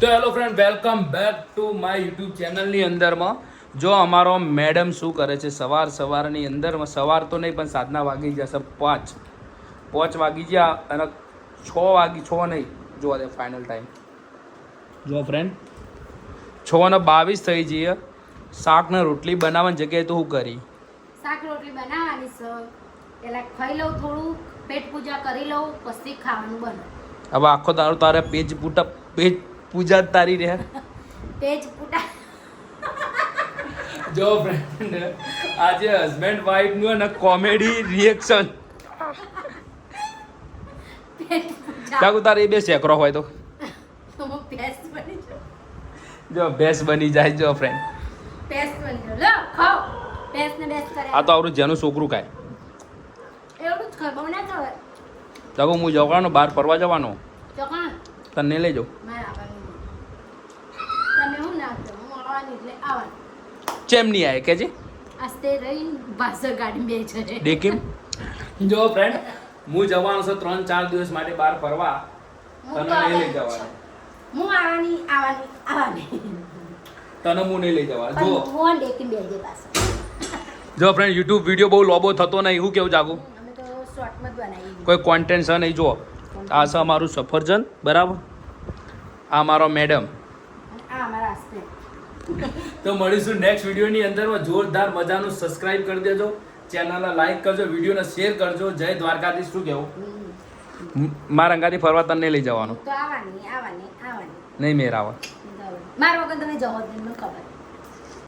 તો hello friend, welcome back to my YouTube ચેનલની અંદરમાં જો અમારો મેડમ શું કરે છે સવારની અંદરમાં. સવાર તો નહીં પણ સાતના વાગી જશે 5 વાગી ગયા અને 6 નહીં જોવા દે ફાઇનલ ટાઈમ. જો ફ્રેન્ડ 6:22 થઈ જઈએ. શાક ને રોટલી બનાવવાની જગ્યાએ તો શું કરી શાક રોટલી બનાવવાની છે. પેલા ખાઈ લઉં, થોડું પેટ પૂજા કરી લઉં, પછી ખાવાનું બને. હવે આખો દારૂ તારે પેજ પૂજા જ તારી રહે. પેજ પૂટા જો ફ્રેન્ડ આજે હસબન્ડ વાઈફ નું અને કોમેડી રિએક્શન પેટ પૂજા ચાકુ તારે એ બે સેકરો હોય તો તો હું પેસ્ટ બની જાઉં. જો બેસ બની જાય. જો ફ્રેન્ડ પેસ્ટ બની જાઉં. લો ખાઓ. પેસ્ટ ને બેસ્ટ કરે. આ તો આપણું જેનું છોકરું કાંઈ એવું જ કર, બહુ ના ખબર. ચાકુ હું જવાનો બહાર ફરવા જવાનો ચોકણ તને લઈ જાઉં. મારે આવવાનું. તમે હું ના કરો, હું આવવાની એટલે આવવાનું. ચેમ નહીં આવે કે જે આસ્તે રહીને બાસર ગાડી બે છે. દેખીમ. જો ફ્રેન્ડ હું જવાનો છું 3-4 દિવસ માટે બહાર ફરવા. હું તને નહીં લઈ જવાનો. હું આવવાની. તને હું નહીં લઈ જવા. જો પણ હું ડેકી બે જે પાછળ. જો ફ્રેન્ડ યુટ્યુબ વિડીયો બહુ લોબો થતો નહીં. હું કેવું જાગું અમે તો શોર્ટમાં જ બનાવી. કોઈ કોન્ટેન્ટ છે નહીં. જો આ છે અમારું સફરજન, બરાબર. આ મારો મેડમ. આ અમારા હસબન્ડ. તો મળીશું નેક્સ્ટ વિડીયોની અંદરમાં. જોરદાર મજાનું સબસ્ક્રાઇબ કરી દેજો, ચેનલને લાઈક કરજો, વિડીયોને શેર કરજો. જય દ્વારકાધીશ. શું કહેવું મારા અંગાથી ફરવા તને નહીં લઈ જવાનું. તો આવવાની. નહીં મેર આવે. મારા વગર તમે જવો જ નહીં, મને ખબર.